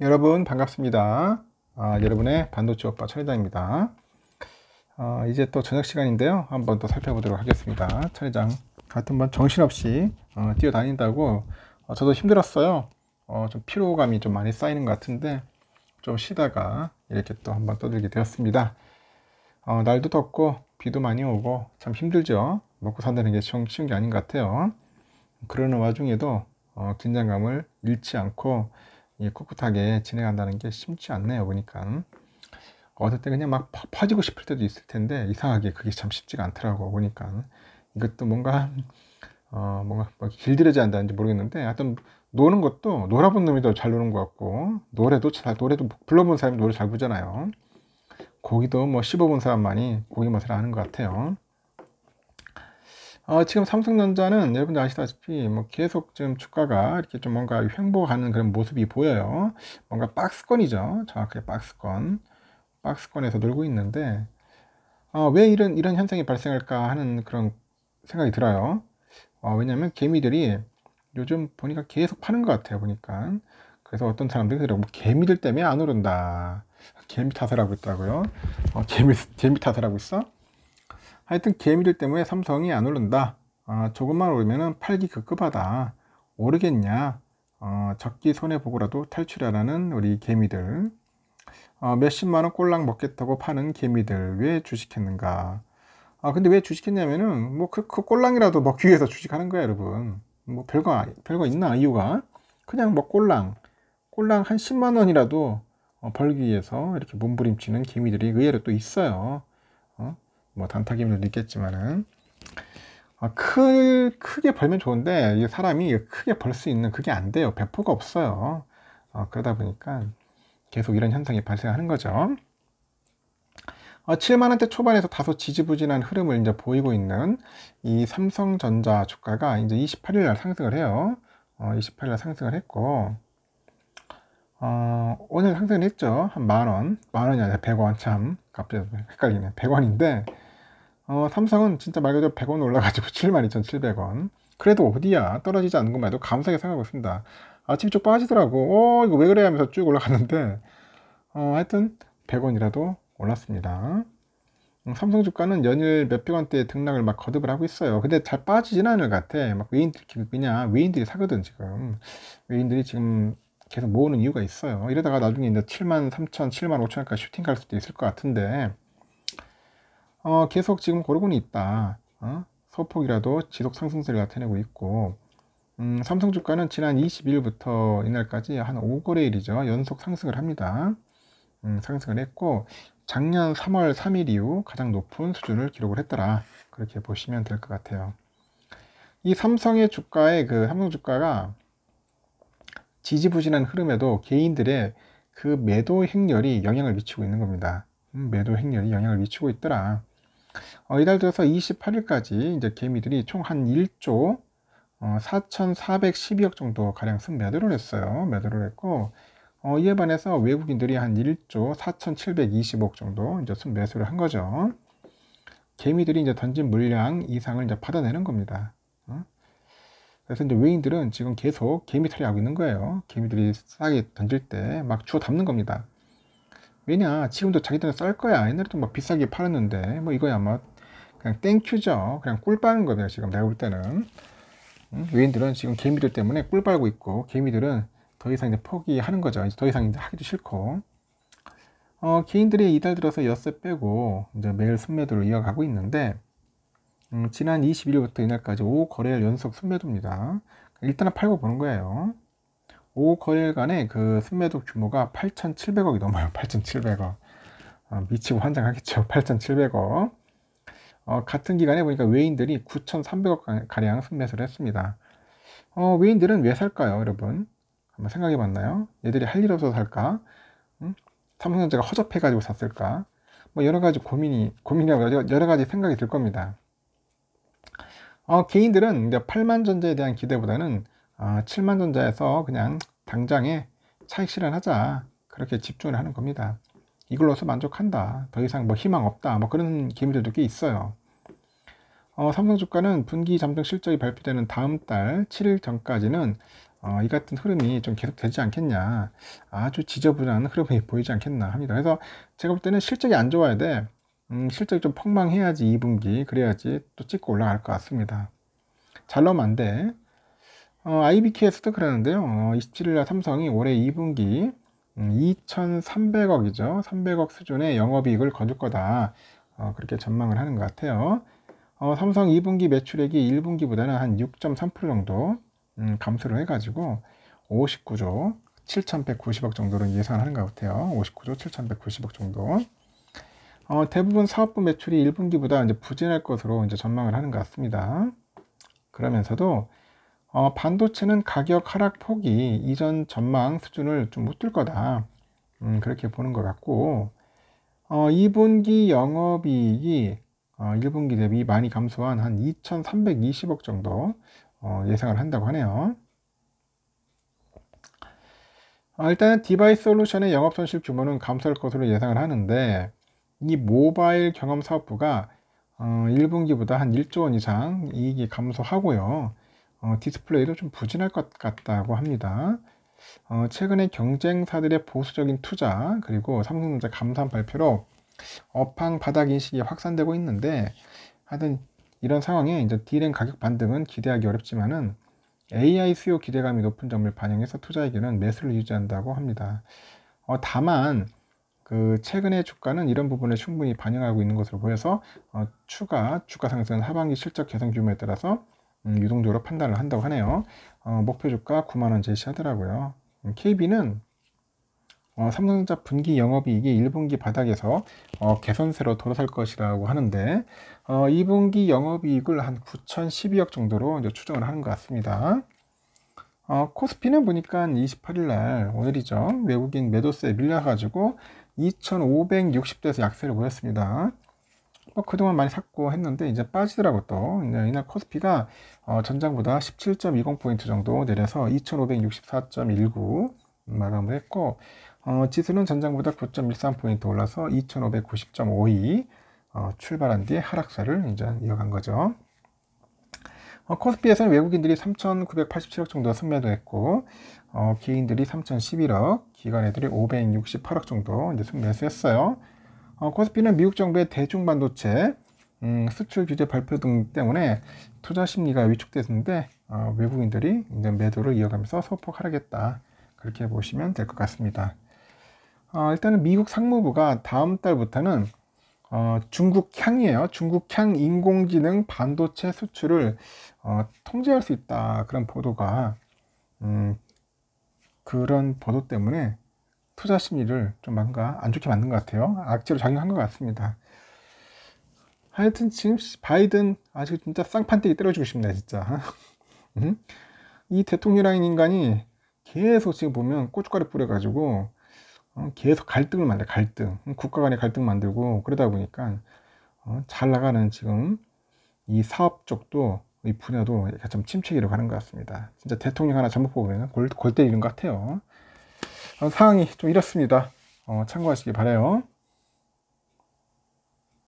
여러분 반갑습니다. 여러분의 반도체 오빠 천회장입니다. 이제 또 저녁 시간인데요. 한번 또 살펴보도록 하겠습니다. 천회장 하여튼 뭐 정신없이 뛰어다닌다고 저도 힘들었어요. 좀 피로감이 좀 많이 쌓이는 것 같은데 좀 쉬다가 이렇게 또 한번 떠들게 되었습니다. 날도 덥고 비도 많이 오고 참 힘들죠. 먹고 산다는 게 쉬운 게 아닌 것 같아요. 그러는 와중에도 긴장감을 잃지 않고 꿋꿋하게 진행한다는 게 쉽지 않네요. 보니까 어떨 때 그냥 막 퍼지고 싶을 때도 있을 텐데 이상하게 그게 참 쉽지가 않더라고. 보니까 이것도 뭔가 뭔가 뭐 길들여져야 한다는지 모르겠는데 하여튼 노는 것도 놀아본 놈이 더 잘 노는 것 같고 노래도 불러본 사람이 노래 잘 부르잖아요. 고기도 뭐 씹어본 사람만이 고기 맛을 아는 것 같아요. 지금 삼성전자는 여러분들 아시다시피 뭐 계속 지금 주가가 이렇게 좀 뭔가 횡보하는 그런 모습이 보여요. 뭔가 박스권이죠. 정확하게 박스권에서 놀고 있는데 왜 이런 현상이 발생할까 하는 그런 생각이 들어요. 왜냐하면 개미들이 요즘 보니까 계속 파는 것 같아요. 보니까 그래서 어떤 사람들이 그래요. 뭐 개미들 때문에 안 오른다. 개미 탓을 하고 있다고요. 개미 탓을 하고 있어? 하여튼 개미들 때문에 삼성이 안 오른다. 조금만 오르면 팔기 급급하다. 오르겠냐? 적기 손해보고라도 탈출하라는 우리 개미들. 몇십만원 꼴랑 먹겠다고 파는 개미들 왜 주식했는가? 근데 왜 주식했냐면은 뭐 그 꼴랑이라도 먹기 위해서 주식하는 거야, 여러분. 뭐 별거 있나 이유가? 그냥 뭐 꼴랑 한 10만원이라도 벌기 위해서 이렇게 몸부림치는 개미들이 의외로 또 있어요. 뭐 단타 개미들도 있겠지만은 크게 벌면 좋은데 이 사람이 크게 벌 수 있는 그게 안 돼요. 배포가 없어요. 그러다 보니까 계속 이런 현상이 발생하는 거죠. 7만원대 초반에서 다소 지지부진한 흐름을 이제 보이고 있는 이 삼성전자 주가가 이제 28일 날 상승을 해요. 28일 날 상승을 했고, 오늘 상승을 했죠. 한 만원이 아니라 100원. 참 갑자기 헷갈리네. 100원인데 삼성은 진짜 말 그대로 100원 올라가지고 72,700원. 그래도 어디야 떨어지지 않는 것만 해도 감사하게 생각하고 있습니다. 아침에 쭉 빠지더라고. 이거 왜 그래 하면서 쭉 올라갔는데 하여튼 100원이라도 올랐습니다. 삼성 주가는 연일 몇백 원대 등락을 막 거듭을 하고 있어요. 근데 잘 빠지진 않을 것 같아. 막 외인들이 사거든 지금. 외인들이 지금 계속 모으는 이유가 있어요. 이러다가 나중에 이제 7만 3천, 7만 5천원까지 슈팅 갈 수도 있을 것 같은데 계속 지금 고르고는 있다. 소폭이라도 지속 상승세를 나타내고 있고 삼성 주가는 지난 20일부터 이날까지 한 5거래일이죠. 연속 상승을 합니다. 상승을 했고 작년 3월 3일 이후 가장 높은 수준을 기록을 했더라. 그렇게 보시면 될 것 같아요. 이 삼성 주가가 지지부진한 흐름에도 개인들의 그 매도 행렬이 영향을 미치고 있는 겁니다. 매도 행렬이 영향을 미치고 있더라. 이달 들어서 28일까지 이제 개미들이 총 한 1조 4,412억 정도 가량 순매도를 했어요. 매도를 했고 이에 반해서 외국인들이 한 1조 4,720억 정도 이제 순매수를 한 거죠. 개미들이 이제 던진 물량 이상을 이제 받아내는 겁니다. 그래서 이제 외인들은 지금 계속 개미 탈이하고 있는 거예요. 개미들이 싸게 던질 때 막 주워 담는 겁니다. 왜냐, 지금도 자기들은 쌀 거야. 옛날에도 막 비싸게 팔았는데 뭐 이거야 뭐 그냥 땡큐죠. 그냥 꿀 빠는 거예요. 지금 내가 볼 때는 외인들은 지금 개미들 때문에 꿀 빨고 있고 개미들은 더 이상 이제 포기하는 거죠. 이제 더 이상 이제 하기도 싫고 개인들이 이달 들어서 엿새 빼고 이제 매일 순매도를 이어가고 있는데 지난 20일부터 이날까지 5거래일 연속 순매도입니다. 일단은 팔고 보는 거예요. 5거래일간의 그 순매도 규모가 8,700억이 넘어요. 8,700억. 미치고 환장하겠죠. 8,700억. 같은 기간에 보니까 외인들이 9,300억 가량 순매수를 했습니다. 외인들은 왜 살까요, 여러분? 한번 생각해 봤나요? 얘들이 할 일 없어서 살까? 삼성전자가 허접해 가지고 샀을까? 뭐 여러 가지 고민이라고 여러 가지 생각이 들 겁니다. 개인들은 이제 8만 전자에 대한 기대보다는 7만 전자에서 그냥 당장에 차익 실현하자 그렇게 집중을 하는 겁니다. 이걸로서 만족한다. 더 이상 뭐 희망 없다. 뭐 그런 개미들도 꽤 있어요. 삼성 주가는 분기 잠정 실적이 발표되는 다음 달 7일 전까지는 이 같은 흐름이 좀 계속 되지 않겠냐, 아주 지저분한 흐름이 보이지 않겠나 합니다. 그래서 제가 볼 때는 실적이 안 좋아야 돼. 실적이 좀 폭망해야지 2분기, 그래야지 또 찍고 올라갈 것 같습니다. 잘 나오면 안 돼. IBK에서도 그러는데요. 27일날 삼성이 올해 2분기 2,300억이죠. 300억 수준의 영업이익을 거둘 거다. 그렇게 전망을 하는 것 같아요. 삼성 2분기 매출액이 1분기보다는 한 6.3% 정도 감소를 해가지고 59조 7,190억 정도로 예상하는 것 같아요. 59조 7,190억 정도. 대부분 사업부 매출이 1분기보다 이제 부진할 것으로 이제 전망을 하는 것 같습니다. 그러면서도 반도체는 가격 하락 폭이 이전 전망 수준을 좀 못 뚫을 거다. 그렇게 보는 것 같고, 2분기 영업이익이 1분기 대비 많이 감소한 한 2,320억 정도 예상을 한다고 하네요. 일단 디바이스 솔루션의 영업 손실 규모는 감소할 것으로 예상을 하는데, 이 모바일 경험 사업부가 1분기보다 한 1조 원 이상 이익이 감소하고요. 디스플레이도 좀 부진할 것 같다고 합니다. 최근에 경쟁사들의 보수적인 투자, 그리고 삼성전자 감산 발표로 업황 바닥 인식이 확산되고 있는데, 하여튼 이런 상황에 이제 D램 가격 반등은 기대하기 어렵지만은 AI 수요 기대감이 높은 점을 반영해서 투자에게는 매수를 유지한다고 합니다. 다만 그 최근의 주가는 이런 부분을 충분히 반영하고 있는 것으로 보여서 추가 주가 상승은 하반기 실적 개선 규모에 따라서 유동적으로 판단을 한다고 하네요. 목표 주가 9만 원 제시하더라고요. KB는 삼성전자 분기 영업이익이 1분기 바닥에서 개선세로 돌아설 것이라고 하는데 2분기 영업이익을 한 9,012억 정도로 이제 추정을 하는 것 같습니다. 코스피는 보니까 28일 날 오늘이죠. 외국인 매도세에 밀려가지고 2,560대에서 약세를 보였습니다. 그동안 많이 샀고 했는데 이제 빠지더라고 또. 이날 코스피가 전장보다 17.20포인트 정도 내려서 2,564.19 마감을 했고, 지수는 전장보다 9.13포인트 올라서 2,590.52 출발한 뒤에 하락세를 이제 이어간 거죠. 코스피에서는 외국인들이 3,987억 정도 순매도했고, 개인들이 3,011억, 기관 애들이 568억 정도 이제 순매수했어요. 코스피는 미국 정부의 대중 반도체 수출 규제 발표 등 때문에 투자 심리가 위축됐는데 외국인들이 이제 매도를 이어가면서 소폭 하락했다. 그렇게 보시면 될 것 같습니다. 일단은 미국 상무부가 다음 달부터는 중국향이에요. 중국향 인공지능 반도체 수출을 통제할 수 있다. 그런 보도가 그런 보도 때문에 투자 심리를 좀 뭔가 안 좋게 만든 것 같아요. 악재로 작용한 것 같습니다. 하여튼 지금 바이든 아직 진짜 쌍판대기 때려주고 싶네 진짜. 이 대통령이라는 인간이 계속 지금 보면 고춧가루 뿌려가지고 계속 갈등을 만들어. 갈등, 국가 간의 갈등 만들고 그러다 보니까 잘 나가는 지금 이 사업 쪽도 이 분야도 좀 침체기로 가는 것 같습니다. 진짜 대통령 하나 잘못 뽑으면 골 때리는 것 같아요. 상황이 좀 이렇습니다. 참고하시기 바라요.